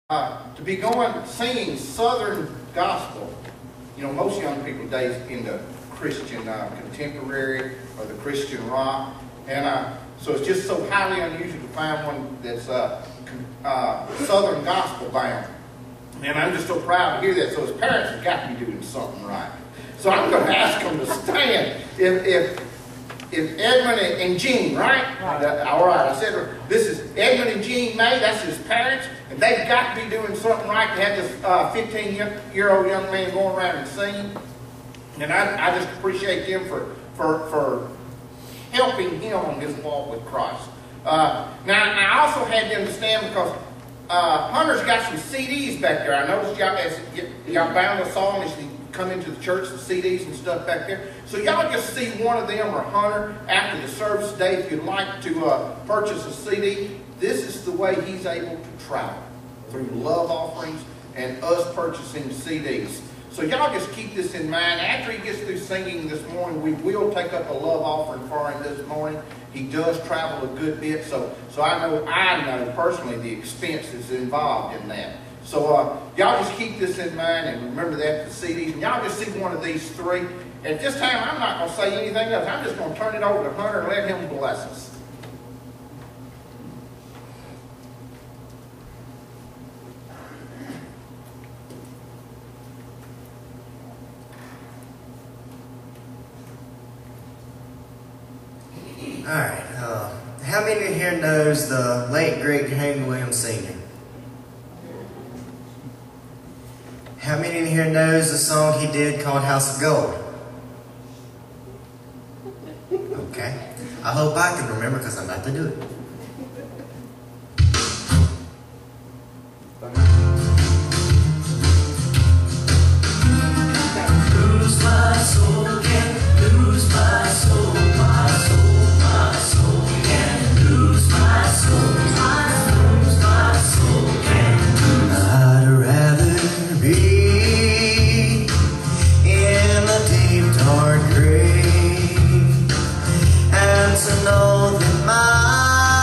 To be singing Southern gospel. You know, most young people today into Christian contemporary or the Christian rock, and so it's just so highly unusual to find one that's Southern gospel bound. And I'm just so proud to hear that. So his parents have got to be doing something right. So I'm going to ask them to stand. If Edmund and Jean, right? All right. I said this is Edmund and Jean May. That's his parents, and they've got to be doing something right to have this 15-year-old young man going around and singing. And I just appreciate them for helping him on his walk with Christ. Now I also had them to stand because Hunter's got some CDs back there. I noticed y'all bound us all as you come into the church, the CDs and stuff back there. So y'all just see one of them or Hunter after the service today if you'd like to purchase a CD. This is the way he's able to travel, through love offerings and us purchasing CDs. So y'all just keep this in mind. After he gets through singing this morning, we will take up a love offering for him this morning. He does travel a good bit, so I know personally the expense is involved in that. So y'all just keep this in mind and remember that, the CDs. And y'all just see one of these three. At this time, I'm not going to say anything else. I'm just going to turn it over to Hunter and let him bless us. All right. How many here knows the late, great Hank Williams Sr.? How many in here knows the song he did called House of Gold? Okay. I hope I can remember because I'm about to do it. Lose my soul, can't lose my soul, my soul, my soul, can't lose my soul, my soul, can't lose. I'd rather be dark grave, and to know that my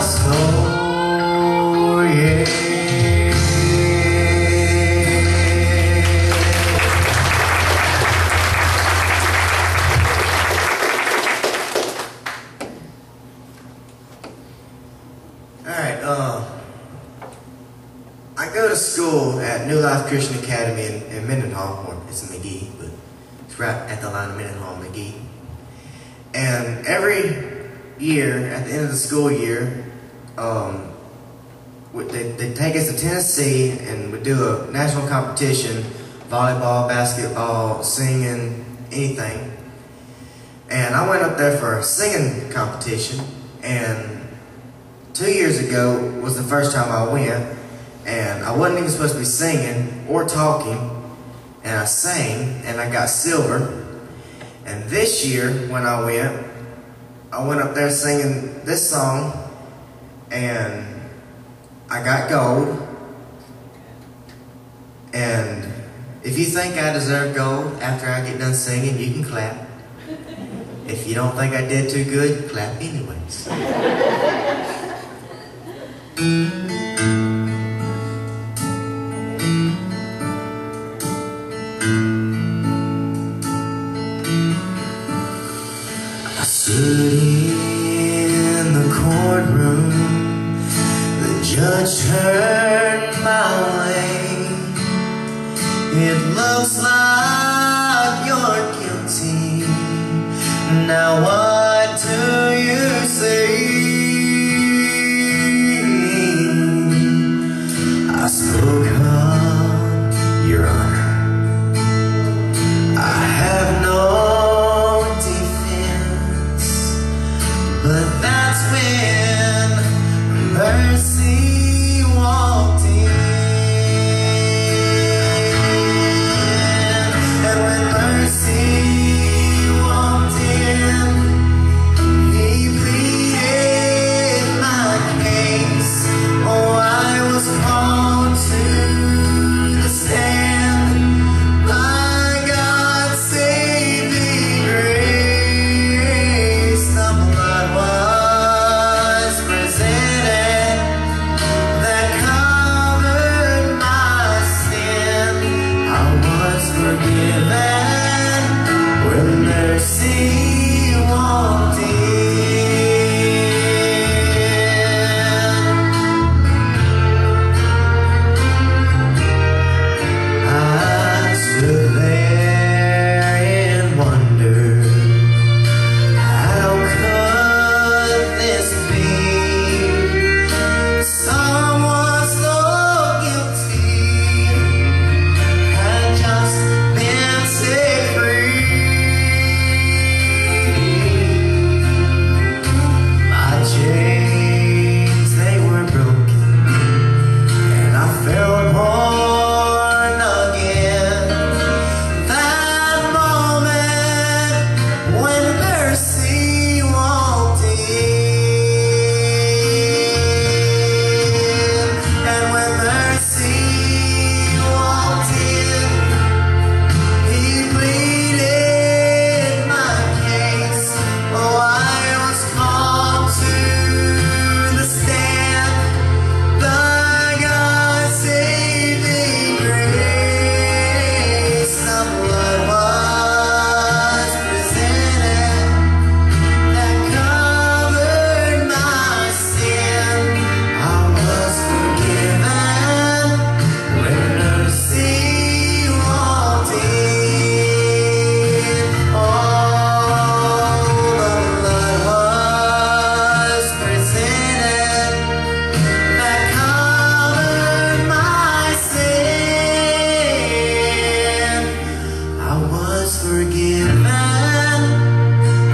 soul, yeah. Alright, I go to school at New Life Christian Academy in Mendenhall, or it's in McGee, but it's right at the line of Mendenhall and McGee. And every year, at the end of the school year, they take us to Tennessee and we do a national competition, volleyball, basketball, singing, anything. And I went up there for a singing competition, and 2 years ago was the first time I went, and I wasn't even supposed to be singing or talking, and I sang, and I got silver. And this year, when I went up there singing this song, and I got gold. And if you think I deserve gold after I get done singing, you can clap. If you don't think I did too good, clap anyways. I stood in the courtroom, the judge turned my way. It looks like you're guilty. Now what do you say? I spoke up, Your Honor. I have no defense, but that's when mercy walked in. And when mercy walked in, he pleaded my case. Oh, I was called to the stand by God's saving grace. The blood was presented that covered my sin. I was forgiven when mercy walked in. I stood there in wonder. How could this be? Someone so guilty had just been set free. My chains, they were broken, and I felt born again. That moment when mercy walked in, and when mercy walked in, he pleaded my case. Oh, I was called to the stand by God's saving grace. The blood was presented that covered my sin. I was forgiven when mercy walked in. Oh, the blood was presented that covered my sin. I was forgiven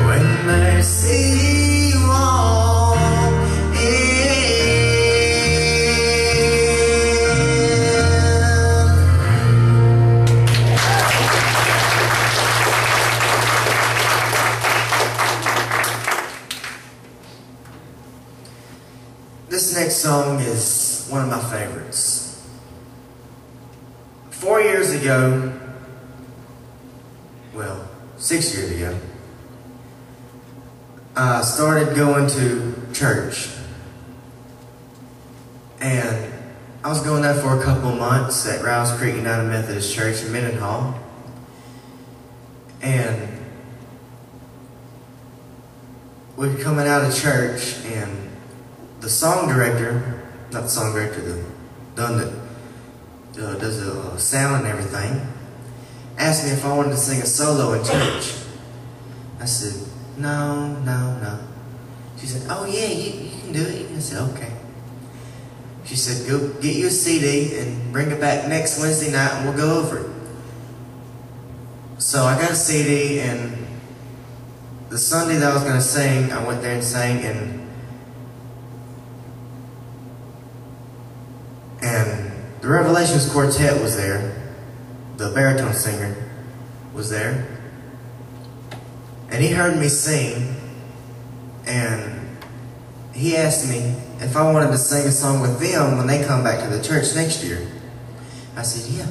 when mercy walked in. This next song is one of my favorites. 4 years ago, well, 6 years ago, I started going to church. And I was going there for a couple of months at Rouse Creek United Methodist Church in Mendenhall. And we were coming out of church, and the song director, not the song director, the one that does the sound and everything, asked me if I wanted to sing a solo in church. I said, no. She said, oh yeah, you can do it. I said, okay. She said, go get you a CD and bring it back next Wednesday night and we'll go over it. So I got a CD, and the Sunday that I was going to sing, I went there and sang, and the Revelations Quartet was there. The baritone singer was there. And he heard me sing, and he asked me if I wanted to sing a song with them when they come back to the church next year. I said, yeah.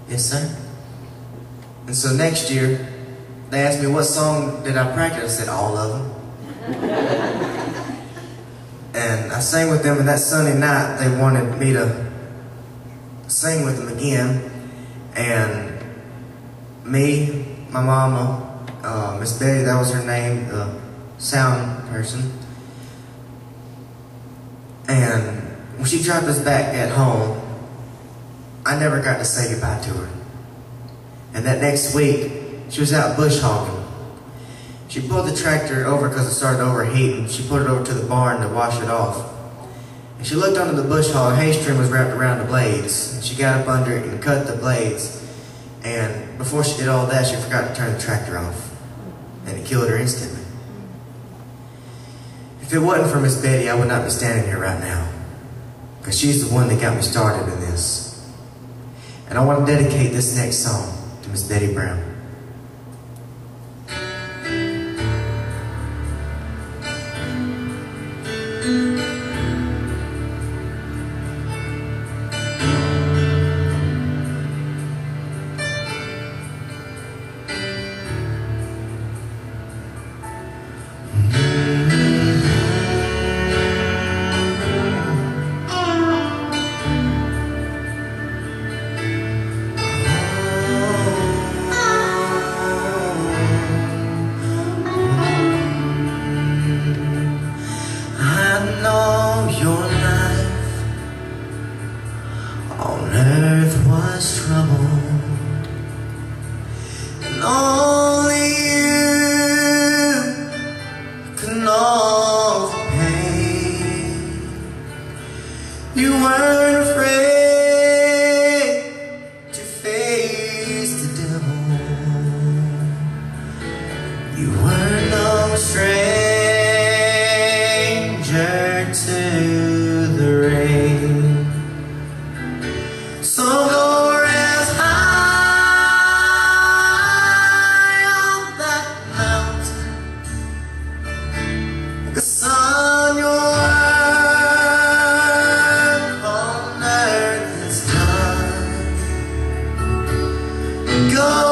Yes, sir. And so next year, they asked me what song did I practice. I said, all of them. And I sang with them, and that Sunday night, they wanted me to sing with them again. And me, my mama, Miss Betty, that was her name, the sound person. And when she dropped us back at home, I never got to say goodbye to her. And that next week, she was out bush hogging. She pulled the tractor over because it started overheating. She put it over to the barn to wash it off. And she looked under the bush hog. Hay string was wrapped around the blades. And she got up under it and cut the blades. And before she did all that, she forgot to turn the tractor off. And it killed her instantly. If it wasn't for Miss Betty, I would not be standing here right now. Because she's the one that got me started in this. And I want to dedicate this next song to Miss Betty Brown. You weren't afraid to face the devil. You were no stranger to the rain. So go as high on that mountain, 'cause on your go